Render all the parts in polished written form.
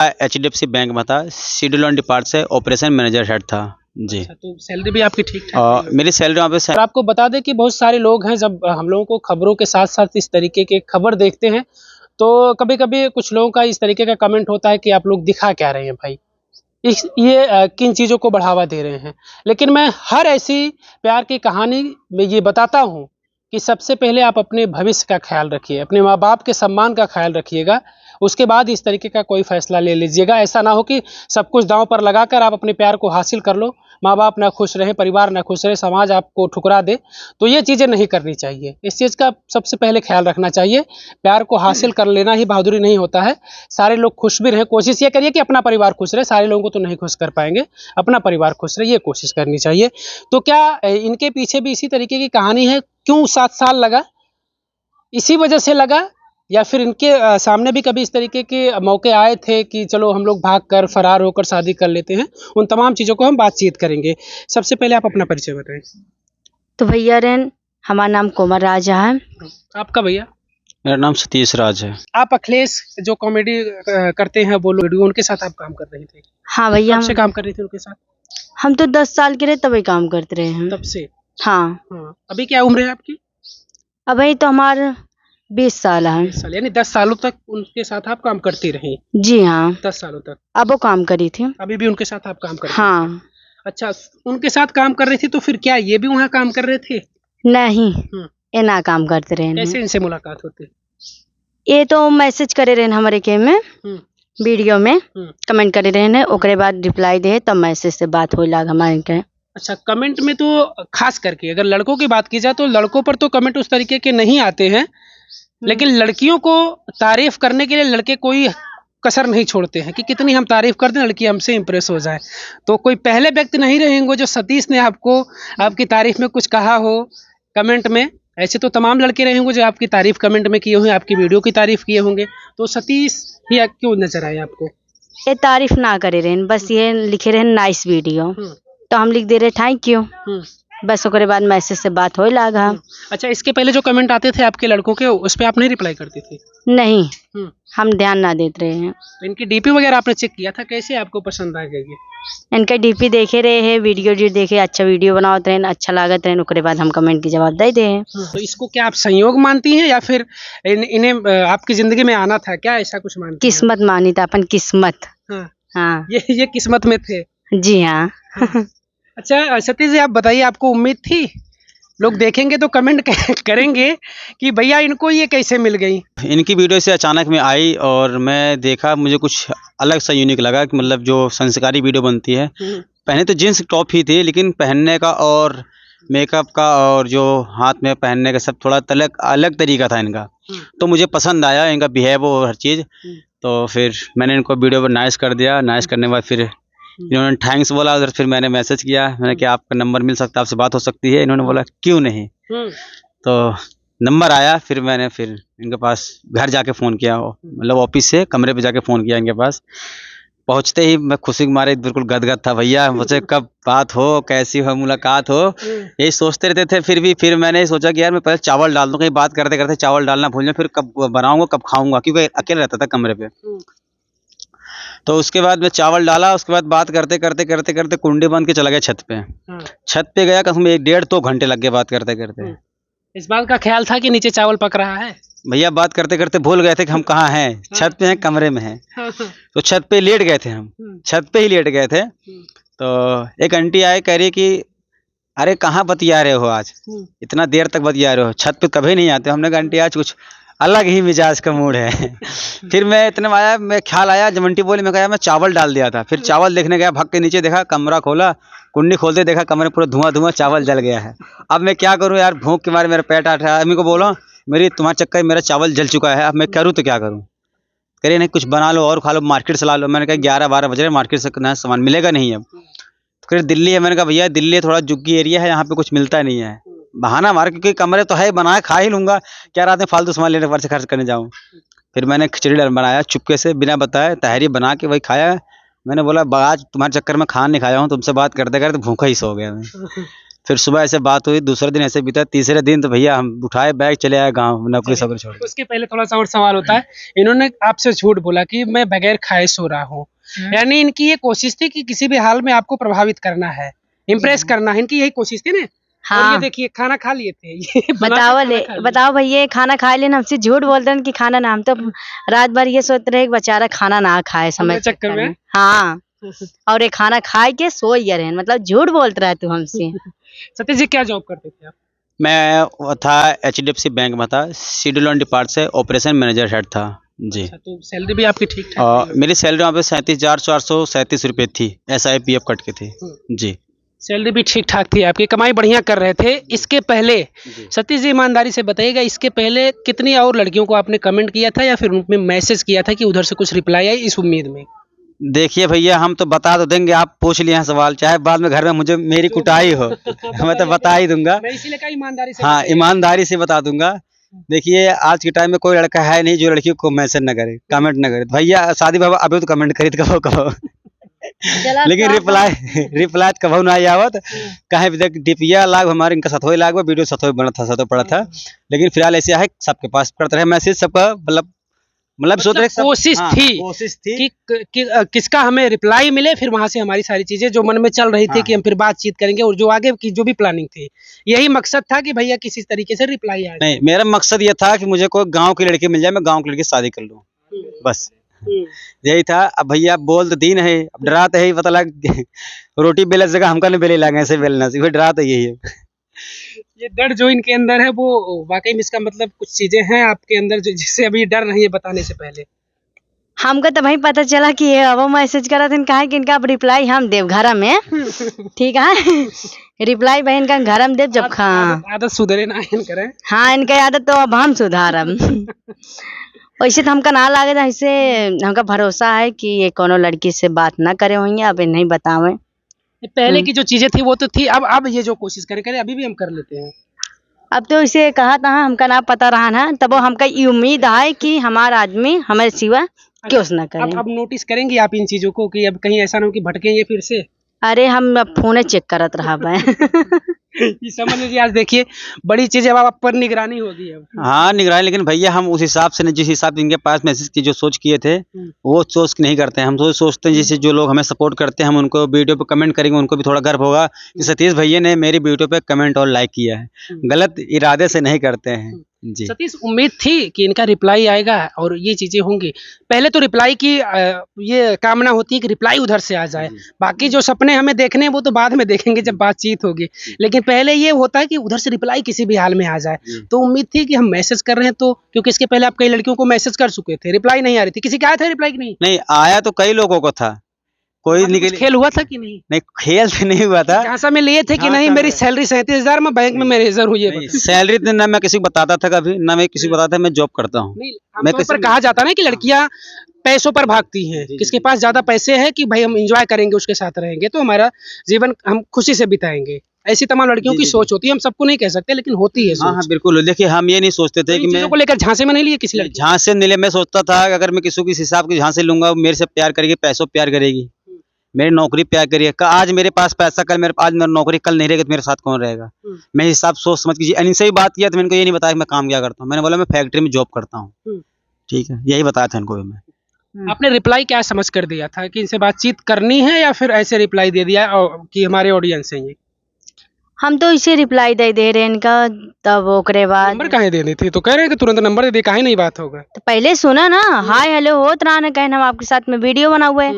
HDFC bank में था, schedule on depart से ऑपरेशन मैनेजर हेड था जी। अच्छा, तो सैलरी भी आपकी ठीक ठाक थी? मेरी सैलरी वहाँ पे और आपको बता दें कि बहुत सारे लोग हैं, जब हम लोगों को खबरों के साथ साथ इस तरीके के खबर देखते हैं तो कभी कभी कुछ लोगों का इस तरीके का कमेंट होता है कि आप लोग दिखा क्या रहे हैं भाई, किन चीज़ों को बढ़ावा दे रहे हैं। लेकिन मैं हर ऐसी प्यार की कहानी में ये बताता हूँ कि सबसे पहले आप अपने भविष्य का ख्याल रखिए, अपने माँ बाप के सम्मान का ख्याल रखिएगा, उसके बाद इस तरीके का कोई फैसला ले लीजिएगा। ऐसा ना हो कि सब कुछ दांव पर लगाकर आप अपने प्यार को हासिल कर लो, माँ बाप ना खुश रहे, परिवार ना खुश रहे, समाज आपको ठुकरा दे। तो ये चीज़ें नहीं करनी चाहिए, इस चीज़ का सबसे पहले ख्याल रखना चाहिए। प्यार को हासिल कर लेना ही बहादुरी नहीं होता है, सारे लोग खुश भी रहें। कोशिश ये करिए कि अपना परिवार खुश रहे, सारे लोगों को तो नहीं खुश कर पाएंगे, अपना परिवार खुश रहे, ये कोशिश करनी चाहिए। तो क्या इनके पीछे भी इसी तरीके की कहानी है? क्यों 7 साल लगा? इसी वजह से लगा, या फिर इनके सामने भी कभी इस तरीके के मौके आए थे कि चलो हम लोग भाग कर फरार होकर शादी कर लेते हैं? उन तमाम चीज़ों को हम बातचीत करेंगे। सबसे पहले आप अपना परिचय बताएं। तो भैया रेन, हमारा नाम कोमल राजा है। आपका भैया? मेरा नाम सतीश राज है। आप अखिलेश जो कॉमेडी करते हैं वो वीडियो, उनके साथ आप काम कर रही थी? हाँ भैया, कब से काम कर रही थी उनके साथ? हम तो 10 साल के रहे तभी काम करते रहे हैं। तब से? हाँ। हाँ, अभी क्या उम्र है आपकी? अभी तो हमारे 20 साल है। 20 साल, यानी 10 सालों तक उनके साथ आप काम करती रही? जी हाँ, 10 सालों तक। अब वो काम करी थी। अभी भी उनके साथ आप काम कर रही हैं? हाँ। अच्छा, उनके साथ काम कर रही थी तो फिर क्या ये भी वहाँ काम कर रहे थे? नहीं, ये ना काम करते रहे। कैसे इनसे मुलाकात होती? ये तो मैसेज करे रहे हमारे के में, वीडियो में कमेंट करे रहे, ओकरे बाद रिप्लाई दे तब मैसेज से बात हो लाग हमारे के। अच्छा, कमेंट में तो खास करके अगर लड़कों की बात की जाए तो लड़कों पर तो कमेंट उस तरीके के नहीं आते हैं, लेकिन लड़कियों को तारीफ करने के लिए लड़के कोई कसर नहीं छोड़ते हैं कि कितनी हम तारीफ कर दें लड़की हमसे इंप्रेस हो जाए। तो कोई पहले व्यक्ति नहीं रहेंगे जो सतीश ने आपको आपकी तारीफ में कुछ कहा हो कमेंट में। ऐसे तो तमाम लड़के रहे होंगे जो आपकी तारीफ कमेंट में किए होंगे, आपकी वीडियो की तारीफ किए होंगे। तो सतीश ही क्यों नजर आए आपको? ये तारीफ ना करे रहे, बस ये लिखे रहे नाइस वीडियो, तो हम लिख दे रहे थैंक यू, बस ओकरे बाद मैसेज से बात हो लागा। अच्छा, इसके पहले जो कमेंट आते थे आपके लड़कों के, उस पर आप नहीं रिप्लाई करती थी? नहीं, हम ध्यान ना देते रहे हैं। तो इनकी डीपी वगैरह आपने चेक किया था? कैसे आपको पसंद आ गई? इनका डीपी देखे रहे हैं, वीडियो जो देखे, अच्छा वीडियो बनावत रहे, अच्छा लागत रहे, ओकरे बाद हम कमेंट की जवाब दे दे। तो इसको क्या आप संयोग मानती हैं या फिर इन्हें आपकी जिंदगी में आना था, क्या ऐसा कुछ मानती हैं? किस्मत मानी था अपन, किस्मत। हाँ, ये किस्मत में थे? जी हाँ। अच्छा सतीश जी, आप बताइए, आपको उम्मीद थी लोग देखेंगे तो कमेंट करेंगे कि भैया इनको ये कैसे मिल गई? इनकी वीडियो से अचानक में आई और मैं देखा, मुझे कुछ अलग सा यूनिक लगा कि मतलब जो संस्कारी वीडियो बनती है। पहले तो जींस टॉप ही थी, लेकिन पहनने का और मेकअप का और जो हाथ में पहनने का सब थोड़ा अलग तरीका था इनका। तो मुझे पसंद आया इनका बिहेव और हर चीज़। तो फिर मैंने इनको वीडियो पर नाइस कर दिया। नाइस करने के बाद फिर इन्होंने थैंक्स बोला, उधर फिर मैंने मैसेज किया, मैंने कि आपका नंबर मिल सकता है, आपसे बात हो सकती है। इन्होंने बोला क्यों नहीं। तो नंबर आया, फिर मैंने इनके पास घर जाके फ़ोन किया, मतलब ऑफिस से कमरे पे जाके फ़ोन किया इनके पास। पहुंचते ही मैं खुशी के मारे बिल्कुल गदगद था। भैया मुझसे कब बात हो, कैसी हो, मुलाकात हो, यही सोचते रहते थे। फिर मैंने सोचा कि यार मैं पहले चावल डाल दूँ, कहीं बात करते करते चावल डालना भूल जाऊँ, फिर कब बनाऊँगा कब खाऊँगा, क्योंकि अकेले रहता था कमरे पे। तो उसके बाद मैं चावल डाला, उसके बाद बात करते करते कुंडी बंद के चला गया छत पे। छत पे गया, कम से कम 1.5-2 घंटे लग गए बात करते करते। इस बात का ख्याल था कि नीचे चावल पक रहा है? भैया बात करते करते भूल गए थे कि हम कहाँ हैं, छत पे हैं, कमरे में हैं। तो छत पे लेट गए थे हम, छत पे ही लेट गए थे। तो एक आंटी आए, कह रही कि अरे कहाँ बतिया रहे हो आज, इतना देर तक बतिया रहे हो, छत पे कभी नहीं आते। हमने कहा आंटी आज कुछ अलग ही मिजाज का मूड है। फिर मैं इतने में आया, मैं ख्याल आया, जब आंटी बोली मैं कहा मैं चावल डाल दिया था। फिर चावल देखने गया, भाग के नीचे देखा, कमरा खोला, कुंडी खोलते देखा कमरे पूरा धुआं चावल जल गया है। अब मैं क्या करूं यार, भूख के मारे मेरा पेट आठ रहा है। अम्मी को बोला मेरी तुम्हारे चक्कर में मेरा चावल जल चुका है, अब मैं करूँ तो क्या करूँ। कह रही नहीं कुछ बना लो और खा लो, मार्केट से ला लो। मैंने कहा 11-12 बज रहे, मार्केट से नया सामान मिलेगा नहीं अब। तो कह रही दिल्ली है। मैंने कहा भैया दिल्ली थोड़ा जुग्गी एरिया है, यहाँ पे कुछ मिलता नहीं है। बहाना मार, क्योंकि कमरे तो है, बनाया खा ही लूँगा, क्या रात में फालतू सामान लेने पर से खर्च करने जाऊँ। फिर मैंने खिचड़ी बनाया चुपके से, बिना बताए तहरी बना के वही खाया। मैंने बोला आज तुम्हारे चक्कर में खाना नहीं खाया हूँ, तुमसे बात करते करते भूखा ही सो गया मैं। फिर सुबह ऐसे बात हुई, दूसरे दिन ऐसे बीता, तीसरे दिन तो भैया हम उठाए बैग चले आए गाँव, नौकरी सौकरी छोड़ के। उसके पहले थोड़ा सा और सवाल होता है, इन्होंने आपसे झूठ बोला कि मैं बगैर खाए सो रहा हूँ, यानी इनकी ये कोशिश थी कि किसी भी हाल में आपको प्रभावित करना है, इम्प्रेस करना है, इनकी यही कोशिश थी ना। और ये हाँ देखिए खाना खा लिए थे ये बना के बताओ खाना खा लिए। बताओ भैया खाना खा लेना, हमसे झूठ बोलते हैं कि खाना ना, हम तो रात भर ये सोचते रहे कि बेचारा खाना ना खाए समय अपने चक्कर में। हाँ और ये खाना खाए के सो ही रहे, मतलब झूठ बोलते रहे तू हमसे। सतीश जी क्या जॉब करते थे आप? मैं था HDFC बैंक में था, शेड्यूल ऑन डिपार्ट से ऑपरेशन मैनेजर हेड था जी। अच्छा, तो सैलरी भी आपकी ठीक ठाक और मेरी सैलरी वहाँ पे 37,437 रुपये थी, SIPF कट के थी जी। सैलरी भी ठीक ठाक थी, आपकी कमाई बढ़िया कर रहे थे। इसके पहले सतीश जी ईमानदारी से बताइएगा, इसके पहले कितनी और लड़कियों को आपने कमेंट किया था या फिर उनमें मैसेज किया था कि उधर से कुछ रिप्लाई आई इस उम्मीद में? देखिए भैया हम तो बता तो देंगे, आप पूछ लिए हैं सवाल, चाहे बाद में घर में मुझे मेरी कुटाई हो मैं तो बता ही दूंगा। मैं इसीलिए कहा ईमानदारी से हाँ बताइए। ईमानदारी से बता दूंगा। देखिए आज के टाइम में कोई लड़का है नहीं जो लड़की को मैसेज न करे, कमेंट न करे। भैया शादी बाबा अभी तो कमेंट करी कहो कहो लेकिन रिप्लाई कभू ना आवत। कहीं भी देख डिपिया लाग हमारे इनका सतोई लाग वीडियो सतोई बना था, सतो पड़ा था। लेकिन फिलहाल ऐसे है सबके पास पड़ता है मैसेज, सबका मतलब सोच रहे सब। कोशिश हाँ, थी कोशिश थी कि किसका हमें रिप्लाई मिले, फिर वहां से हमारी सारी चीजें जो मन में चल रही थी हाँ, कि हम फिर बातचीत करेंगे और जो आगे की जो भी प्लानिंग थी, यही मकसद था कि भैया किसी तरीके से रिप्लाई आ जाए। नहीं मेरा मकसद ये था कि मुझे कोई गांव की लड़की मिल जाए, मैं गांव की लड़की से शादी कर लूं, बस यही था। अब भैया बोल तो दीन है, अब डरा तो है, पता लग रोटी बेलने से जगह हमका नहीं बेले लागे, ऐसे बेलना से डरा तो यही है। ये डर जो इनके अंदर है वो वाकई में इसका मतलब कुछ चीजें हैं आपके अंदर जो जिससे अभी डर नहीं है बताने से पहले। हमको तो भाई पता चला कि ये अब मैसेज करा था, कहा कि इनका अब रिप्लाई हम देव घर में ठीक है रिप्लाई बहन का घर में देव जब खा आदत सुधरे ना इन करें। हाँ इनका आदत तो अब हम सुधारब वैसे तो हमका ना लागे था, ऐसे हमका भरोसा है कि ये कोनो लड़की से बात ना करे होंगे, अब नहीं बतावे। पहले की जो चीजें थी वो तो थी, अब ये जो कोशिश करें अभी भी हम कर लेते हैं। अब तो इसे कहा था हमका ना पता रहा ना, तब हमका ये उम्मीद है कि हमारा आदमी हमारे सिवा क्यों ना करे। अब नोटिस करेंगे आप इन चीजों को कि अब कहीं ऐसा ना हो कि भटकेंगे फिर से। अरे हम अब फोने चेक करत रहा ये समझ लीजिए आज देखिए बड़ी चीज अब आप पर निगरानी होगी अब। हाँ निगरानी, लेकिन भैया हम उस हिसाब से नहीं, जिस हिसाब से इनके पास मैसेज की जो सोच किए थे वो सोच नहीं करते हैं। हम तो सोचते हैं जैसे जो लोग हमें सपोर्ट करते हैं हम उनको वीडियो पे कमेंट करेंगे, उनको भी थोड़ा गर्व होगा कि सतीश भैया ने मेरी वीडियो पे कमेंट और लाइक किया है, गलत इरादे से नहीं करते हैं जी। सतीश उम्मीद थी कि इनका रिप्लाई आएगा और ये चीजें होंगी। पहले तो रिप्लाई की ये कामना होती है कि रिप्लाई उधर से आ जाए, बाकी जो सपने हमें देखने हैं वो तो बाद में देखेंगे जब बातचीत होगी, लेकिन पहले ये होता है कि उधर से रिप्लाई किसी भी हाल में आ जाए। तो उम्मीद थी कि हम मैसेज कर रहे हैं तो, क्योंकि इसके पहले आप कई लड़कियों को मैसेज कर चुके थे, रिप्लाई नहीं आ रही थी, किसी का आया था रिप्लाई की नहीं आया तो कई लोगों को था, कोई कुछ खेल हुआ था कि नहीं खेल तो नहीं हुआ था। झांसा में लिए थे कि झांसा नहीं में। मेरी सैलरी 37,000 में बैंक में मैनेजर हुई है। सैलरी तो ना मैं किसी को बताता था कभी, ना मैं किसी को बताता था मैं जॉब करता हूँ। मैं पर कहा जाता ना कि लड़कियां पैसों पर भागती हैं, किसके पास ज्यादा पैसे हैं कि भाई हम एंजॉय करेंगे उसके साथ रहेंगे तो हमारा जीवन हम खुशी से बिताएंगे, ऐसी तमाम लड़कियों की सोच होती है। हम सबको नहीं कह सकते लेकिन होती है। हाँ बिल्कुल। देखिए हम ये नहीं सोचते थे कि मैं को लेकर झांसे में नहीं लिए किसी लड़की झांसे मिले। मैं सोचता था कि अगर मैं किसी को इस हिसाब की झांसे लूंगा मेरे से प्यार करेगी, पैसों प्यार करेगी, मेरी नौकरी प्यार करिए। आज मेरे पास पैसा, कल मेरे आज मेरी नौकरी, कल नहीं रहेगी तो मेरे साथ कौन रहेगा। मैं हिसाब सोच समझ कीजिए। इनसे ही बात किया तो मैंने इनको ये नहीं बताया कि मैं काम क्या करता हूँ, मैंने बोला मैं फैक्ट्री में जॉब करता हूँ, ठीक है, यही बताया था इनको भी मैं। आपने रिप्लाई क्या समझ कर दिया था कि इनसे बातचीत करनी है या फिर ऐसे रिप्लाई दे दिया कि हमारे ऑडियंस हैं ये? हम तो इसे रिप्लाई दे रहे हैं इनका, तब ओकरे बाद नंबर काहे देनी थी तो कह रहे हैं कि तुरंत नंबर दे दी, काहे नहीं बात होगा। तो पहले सुना ना हाय हेलो होत रहा ना, कहना हम आपके साथ में वीडियो बना हुए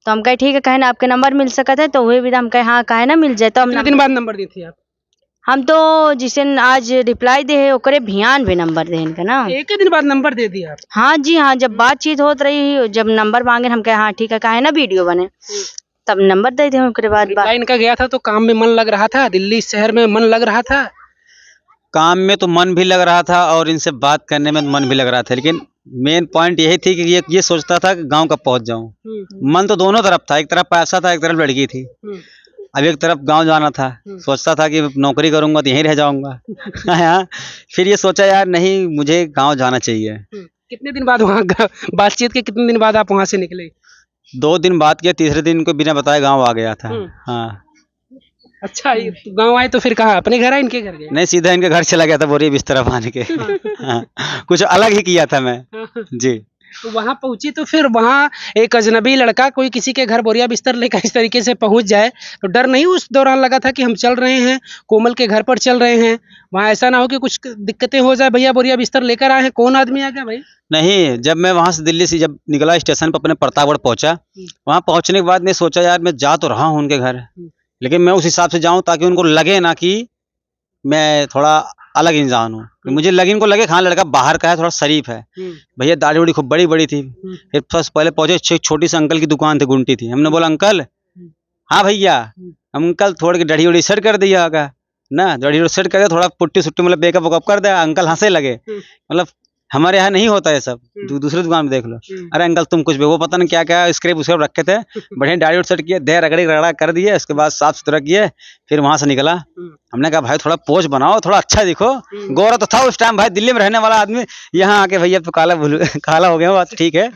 तो हम कहे ठीक है, कहना आपके नंबर मिल सकता है तो वही भी हम कहे हाँ कहे ना मिल जाए। तो हम कितने दिन बाद नंबर दी थी आप? हम तो जिसे आज रिप्लाई दे है ओकरे भियान भी नंबर दे इनका ना, एक ही दिन बाद नंबर दे दिया आप? हाँ जी हाँ, जब बातचीत होत रही जब नंबर मांगे हम कहे हाँ ठीक है, कहे ना वीडियो बने तब नंबर दे दे। ओकरे बाद इनका गया था तो काम में मन लग रहा था, दिल्ली शहर में मन लग रहा था? काम में तो मन भी लग रहा था और इनसे बात करने में मन भी लग रहा था, लेकिन मेन पॉइंट यही थी कि ये सोचता था कि गांव कब पहुंच जाऊं। मन तो दोनों तरफ था, एक तरफ पैसा था, एक तरफ लड़की थी। अब एक तरफ गांव जाना था, सोचता था कि नौकरी करूंगा तो यहीं रह जाऊंगा हाँ, फिर ये सोचा यार नहीं मुझे गांव जाना चाहिए। कितने दिन बाद वहाँ बातचीत के कितने दिन बाद आप वहाँ से निकले? 2 दिन बात किया, तीसरे दिन इनको बिना बताए गाँव आ गया था। हाँ अच्छा, गाँव आए तो फिर कहाँ, अपने घर आए, इनके घर गए? नहीं, सीधा इनके घर चला गया था बोरी बिस्तर बांध के। हाँ, कुछ अलग ही किया था मैं। जी। तो वहाँ पहुंची तो फिर वहाँ एक अजनबी लड़का कोई किसी के घर बोरिया बिस्तर लेकर इस तरीके से पहुंच जाए तो डर नहीं उस दौरान लगा था कि हम चल रहे हैं, कोमल के घर पर चल रहे हैं, वहाँ ऐसा ना हो कि कुछ दिक्कतें हो जाए, भैया बोरिया बिस्तर लेकर आए हैं, कौन आदमी आ गया भाई? नहीं, जब मैं वहाँ से दिल्ली से जब निकला स्टेशन पर अपने प्रतापगढ़ पहुँचा, वहाँ पहुँचने के बाद मैं सोचा यार मैं जा तो रहा हूँ उनके घर, लेकिन मैं उस हिसाब से जाऊँ ताकि उनको लगे ना कि मैं थोड़ा अलग इंसान हूँ। मुझे लगे, इनको लगे हाँ लड़का बाहर का है, थोड़ा शरीफ है। भैया दाढ़ी उड़ी खूब बड़ी बड़ी थी। फिर फर्स्ट पहले पहुंचे, छोटी सी अंकल की दुकान थी, गुंटी थी। हमने बोला अंकल, हाँ भैया। अंकल थोड़ी की दाढ़ी उड़ी सेट कर दिया होगा ना, दाढ़ी उड़ी सेट कर दिया, थोड़ा पुट्टी सुट्टी मतलब मेकअप वेकअप कर दिया। अंकल हंसे लगे, मतलब हमारे यहाँ नहीं होता है सब, दूसरी दुकान में देख लो। अरे अंकल तुम कुछ भी, वो पता नहीं क्या क्या स्क्रेप उसक्रेप रखे थे, बढ़िया दाढ़ी उड़ी सेट किए, दे रगड़ी रगड़ा कर दिए, उसके बाद साफ सुथरा किए, फिर वहां से निकला। हमने कहा भाई थोड़ा पोज बनाओ, थोड़ा अच्छा दिखो। गोरा तो था उस टाइम भाई, दिल्ली में रहने वाला आदमी, यहाँ आके भैया तो काला हो गया, बात ठीक है।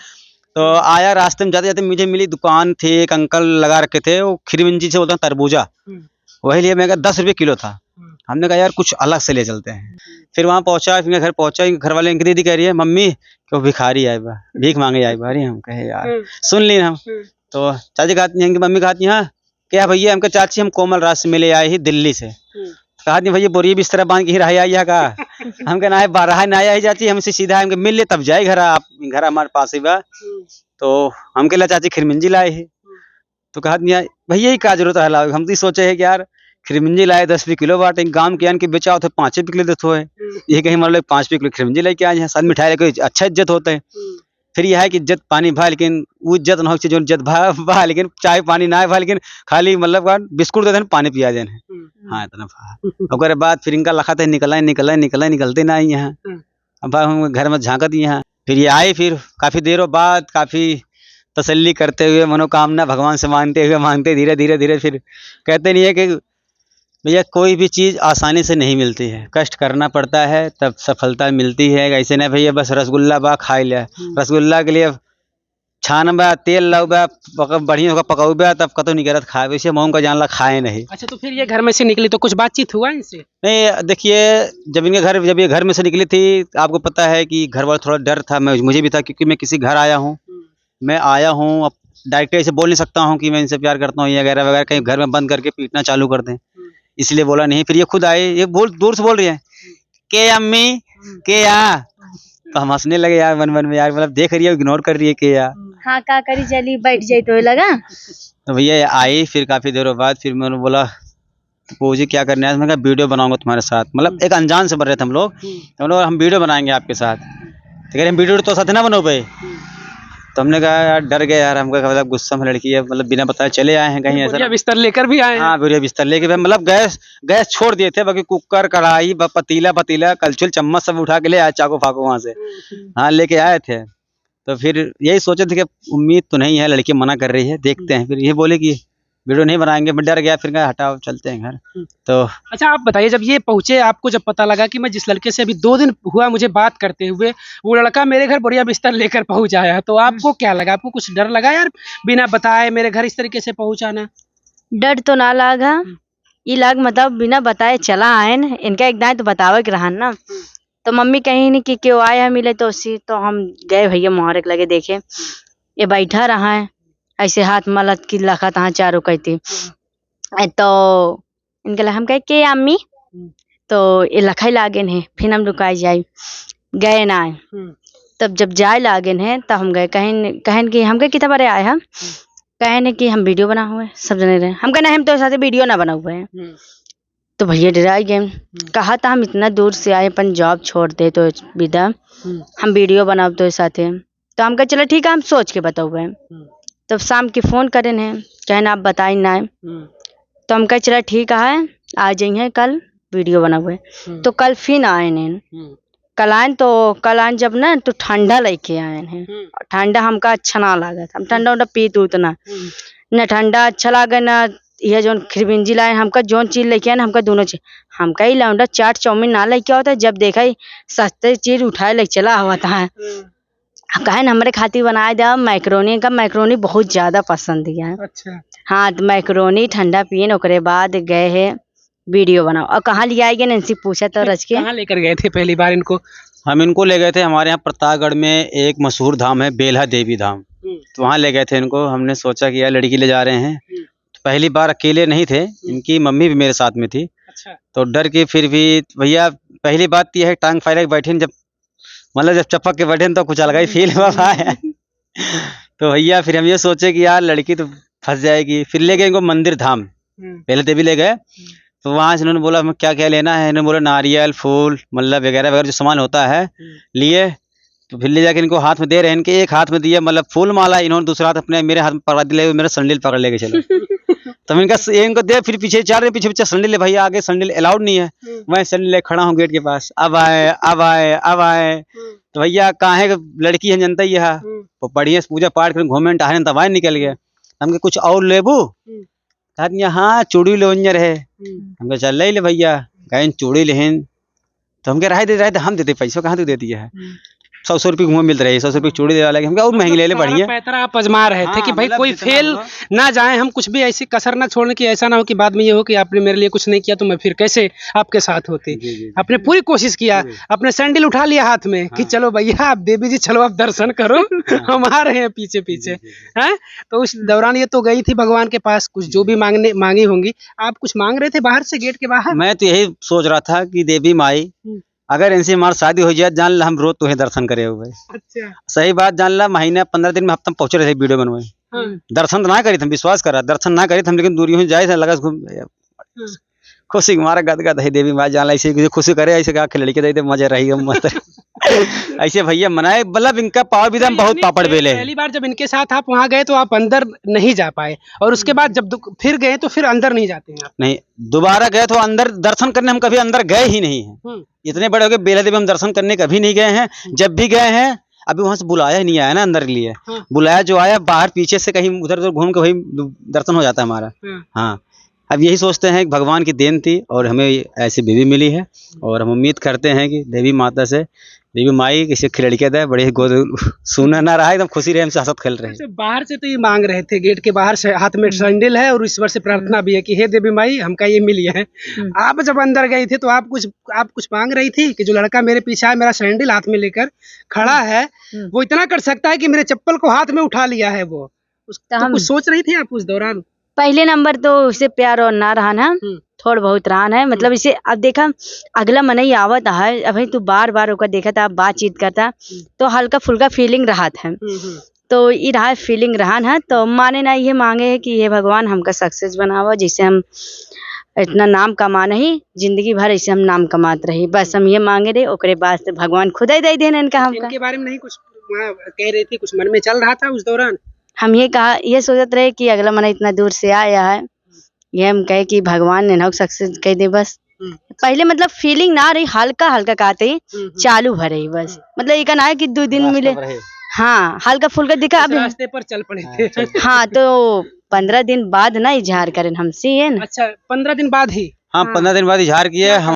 तो आया, रास्ते में जाते जाते मुझे मिली दुकान थी, एक अंकल लगा रखे थे, वो खिरमिंजी से बोलते हैं तरबूजा, वही लिए। मैं 10 रुपये किलो था। हमने कहा यार कुछ अलग से ले चलते हैं। फिर वहाँ पहुंचा, फिर घर पहुंचा, घर वाले इनकी दीदी कह रही है मम्मी कि वो भिखारी आए बा, भीख मांगे आए बा। अरे हम कहे यार सुन ली हम। तो चाची कहती हैं, मम्मी कहती हैं क्या भैया, हमको चाची हम कोमल राज से मिले आए ही दिल्ली से। कहा नहीं भैया बोरी बिस्तर बांध के ही रहा आई का। हम कहना है बारह ना आया ही चाची, हमसे सीधा हमके मिल ले तब जाए घर, आप घर हमारे पास ही बा। तो हम कहला चाची खिरमिंजी लाए ही। तो कहा भैया ही का जरूरत है, हम तो सोचे है कि यार खिरमिंजी लाए 10 रुपये किलो बाटे, गांव के के बेचा होते 5 रुपये किलो देते है, ये कहीं मान लो 5 रुपये किलो खिरमिंजी लेके आए हैं, साथ मिठाई लेके, अच्छा इज्जत होता है। फिर यह है कि इज्जत पानी भा, लेकिन वो इज्जत ना हो जो इज्जत भा, लेकिन चाय पानी ना भा, लेकिन खाली मतलब बिस्कुट दे दें, पानी पिया दें। हाँ इतना भा। उसके बाद फिर इनका लखा था निकलते ना यहाँ। अब हम घर में झाँकत यहाँ, फिर ये आए, फिर काफी देरों बाद काफी तसल्ली करते हुए, मनोकामना भगवान से मांगते धीरे धीरे धीरे। फिर कहते नहीं है कि भैया कोई भी चीज़ आसानी से नहीं मिलती है, कष्ट करना पड़ता है तब सफलता मिलती है। ऐसे नहीं भैया बस रसगुल्ला बा खा लिया, रसगुल्ला के लिए छान बा, तेल लाओ बा, बढ़िया होगा पकाऊ बा, तब कतो नहीं करत खाए, वैसे मोम का जानला खाए नहीं। अच्छा, तो फिर ये घर में से निकली तो कुछ बातचीत हुआ इनसे? नहीं देखिए, जब ये घर में से निकली थी, आपको पता है कि घर वाला थोड़ा डर था, मुझे भी था, क्योंकि मैं किसी घर आया हूँ, मैं आया हूँ, अब डायरेक्ट ऐसे बोल नहीं सकता हूँ कि मैं इनसे प्यार करता हूँ वगैरह वगैरह, कहीं घर में बंद करके पीटना चालू कर दें, इसलिए बोला नहीं। फिर ये खुद आए, ये दूर से बोल रही है के अम्मी के या, तो हम हंसने लगे यार मन मन में, यार मतलब देख रही है, इग्नोर कर रही है के या। हाँ का करी, चली बैठ जाए तो लगा। तो भैया आई, फिर काफी देरों बाद फिर मैंने बोला पूजी क्या करने आया, मैंने कहा वीडियो बनाऊंगा तुम्हारे साथ, मतलब एक अनजान से बन रहे थे हम लोग, तो हम वीडियो बनाएंगे आपके साथ। तो कह रहे हम वीडियो तो साथ ना बनो भाई। तो हमने कहा यार डर गए यार, हमको मतलब गुस्सा में लड़की है, मतलब बिना बताए चले आए हैं कहीं ऐसा। बोरिया बिस्तर लेकर भी आए हैं? हाँ बोरिया बिस्तर लेके, मतलब गैस छोड़ दिए थे, बाकी कुकर कढ़ाई पतीला कलछुल चम्मच सब उठा के ले आए, चाकू फाकू वहां से, हाँ लेके आए थे। तो फिर यही सोचे थे कि उम्मीद तो नहीं है, लड़की मना कर रही है, देखते हैं। फिर ये बोले कि वीडियो नहीं बनाएंगे, मैं डर गया, फिर कहा हटाओ चलते हैं घर। तो अच्छा आप बताइए, जब ये पहुंचे, आपको जब पता लगा कि मैं जिस लड़के से अभी 2 दिन हुआ मुझे बात करते हुए, वो लड़का मेरे घर बोरिया बिस्तर लेकर पहुंच आया, तो आपको क्या लगा? आपको कुछ डर लगा यार, बिना बताए मेरे घर इस तरीके से पहुंचाना? डर तो ना लगा, ये लग मतलब बिना बताए चला आए न, इनका एक दाएं तो बतावे के रहा ना। तो मम्मी कहीं नहीं कि क्यों आया मिले, तो उसी तो हम गए भैया मुहारक लगे देखे, ये बैठा रहा है ऐसे हाथ मलत की लखा तहाँ चारों कहती। तो इनके हम कहे के अम्मी, तो ये लखाई लागेन है, फिर हम रुकाई जाए गए ना आए। तब जब जाए लागेन है तब हम गए, कहन कि हम कहे कितना बारे आए हम, कहने कि हम वीडियो बना हुए सब जने रहे। हम कहना हम तो साथ वीडियो ना बना हुए हैं। तो भैया डराई गए, कहा था हम इतना दूर से आए, अपन जॉब छोड़ दे तो विदा, हम वीडियो बनाओ तो साथे। तो हम कहे चलो ठीक है, हम सोच के बताओ। तब शाम के फोन करें हैं, कहना आप बताई ना। तो हम कहे चलो ठीक है, आ जाइए कल वीडियो बना हुए। तो कल फिर आए हैं, कल आए जब ना तो ठंडा लेके आए हैं। ठंडा हमका अच्छा ना लगा, हम ठंडा उंडा पीत उतना न, ठंडा अच्छा लगा ना। यह जो खिरमिंजी लाए, हमका जोन चीज लेके आए ना, हमका दोनों चीज, हमका ही लौंडा चाट चाउमीन ना लेके होता, जब देखा ही सस्ते चीज उठाए ले चला हुआ था। कहे हमारे खातिर बनाए दे मैक्रोनी का, मैक्रोनी बहुत ज्यादा पसंद है। अच्छा। हाँ तो मैक्रोनी ठंडा पियन ओकरे बाद गए है वीडियो बनाओ। और कहाँ ले आएगी इनसे पूछा तो रच के कहाँ लेकर गए थे पहली बार इनको? हम इनको ले गए थे हमारे यहाँ प्रतापगढ़ में एक मशहूर धाम है बेल्हा देवी धाम, तो वहाँ ले गए थे इनको। हमने सोचा कि यार लड़की ले जा रहे हैं, तो पहली बार अकेले नहीं थे, इनकी मम्मी भी मेरे साथ में थी। अच्छा। तो डर के फिर भी भैया पहली बात यह है टांग फैला के बैठे जब मतलब जब चपक के बैठे तो कुछ अलग ही फील हुआ है। तो भैया फिर हम ये सोचे कि यार लड़की तो फंस जाएगी, फिर ले गए इनको मंदिर धाम बेल्हा देवी ले गए। तो वहाँ से उन्होंने बोला हमें क्या क्या लेना है, इन्होंने बोला नारियल फूल मतलब वगैरह वगैरह जो सामान होता है लिए। तो फिर ले जाके इनको हाथ में दे रहे हैं, इनके एक हाथ में दिया मतलब फूल माला, इन्होंने दूसरा हाथ अपने मेरे हाथ में पकड़ा दिले, मेरा संडील पकड़ लेके चलो। तो इनका इनको दे फिर पीछे चार रहे पीछे पीछे संडील, भैया आगे संडील अलाउड नहीं है। मैं संडील ले खड़ा हूँ गेट के पास, अब आए अब आए अब आए। तो भैया कहाँ है लड़की है जनता ही है, तो बढ़िया से पूजा पाठ कर घूमे टहरे तब निकल गया। हमके कुछ और लेबू, हाँ चूड़ी लोंजर है, हमको चल ले भैया गए चूड़ी लेहन। तो हमके रहे थे हम देते पैसों कहाँ तू देती है, 100 रुपये घूम मिलते रहे, 100 रुपये चूड़ी दे लगे, हमको और महंगी ले ले बढ़िया। पैतरा आप आजमा रहे थे कि भाई मतलब कोई फेल ना जाए, हम कुछ भी ऐसी कसर ना छोड़ने की, ऐसा ना हो कि बाद में ये हो कि आपने मेरे लिए कुछ नहीं किया तो मैं फिर कैसे आपके साथ होती। आपने पूरी कोशिश किया, अपने सैंडल उठा लिया हाथ में कि चलो भैया आप देवी जी चलो आप दर्शन करो, हम आ रहे हैं पीछे पीछे हैं। तो उस दौरान ये तो गई थी भगवान के पास, कुछ जो भी मांगी होंगी। आप कुछ मांग रहे थे बाहर से गेट के बाहर? मैं तो यही सोच रहा था कि देवी माई अगर इनसे हमारी शादी हो जाए जान ला हम रोज तुम्हें दर्शन करे हुए। अच्छा। सही बात जान ला, महीना 15 दिन में हफ्ता में पहुंचे रहे वीडियो बनवाए। दर्शन तो ना करी थे, विश्वास करा दर्शन ना करी थे, लेकिन दूरी में जाए लगा खुशी हमारा गदगद है देवी माँ जान ला, ऐसे खुशी करे ऐसे आके लड़के दे दे मजा रही मस्त। ऐसे भैया मनाए मतलब इनका पावर भी बहुत पापड़ बेले। पहली बार जब इनके साथ आप वहाँ गए तो आप अंदर नहीं जा पाए, और उसके बाद जब फिर गए तो फिर अंदर नहीं जाते हैं आप? नहीं, दोबारा गए तो अंदर दर्शन करने हम कभी अंदर गए ही नहीं है। इतने बड़े हो गए बेल्हा देवी हम दर्शन करने कभी नहीं गए हैं। जब भी गए हैं अभी वहां से बुलाया ही नहीं आया ना अंदर के लिए। बुलाया जो आया बाहर पीछे से कहीं उधर उधर घूम के वही दर्शन हो जाता है हमारा। हाँ अब यही सोचते हैं कि भगवान की देन थी और हमें ऐसी बीवी मिली है, और हम उम्मीद करते हैं कि देवी माता से देवी माई किसी खिलड़के दे बड़े गोद सुना ना रहा, एकदम खुशी रहे हमसे हंसत खेल रहे हैं। बाहर से तो ये मांग रहे थे, गेट के बाहर से हाथ में सैंडल है और ईश्वर से प्रार्थना भी है कि हे देवी माई हमका ये मिली है। आप जब अंदर गई थी तो आप कुछ मांग रही थी कि जो लड़का मेरे पीछे है मेरा सैंडल हाथ में लेकर खड़ा है वो इतना कर सकता है कि मेरे चप्पल को हाथ में उठा लिया है, वो तो कुछ सोच रही थी आप उस दौरान? पहले नंबर तो उसे प्यार और ना रहा ना, थोड़ा बहुत रहा है मतलब इसे। अब देखा अगला मन ही आवत है, अभी तू बार बार होकर देखा था बातचीत करता तो हल्का फुल्का फीलिंग रहा था। तो ये रहा फीलिंग रहा है, तो माने ना ये मांगे है कि ये भगवान हमका सक्सेस बनावा, जिससे हम इतना नाम कमा नहीं जिंदगी भर ऐसे हम नाम कमाते रही, बस हम ये मांगे रहे। ओकरे बाद से भगवान खुद ही दे देना इनका। हम इनके बारे में नहीं कुछ कह रही थी, कुछ मन में चल रहा था उस दौरान? हम ये सोचते रहे कि अगला मन इतना दूर से आया है, ये हम कहे कि भगवान ने ना सक्सेस कह दे बस। पहले मतलब फीलिंग ना रही, हल्का हल्का कहते ही चालू भरे ही बस, मतलब ये कहना है कि 2 दिन मिले। हाँ हल्का फुल्का दिखा, अभी रास्ते पर चल पड़े थे। हाँ तो 15 दिन बाद ना इजहार करें हमसे ये ना। अच्छा 15 दिन बाद ही? हाँ 15 दिन बाद इजहार किए हम।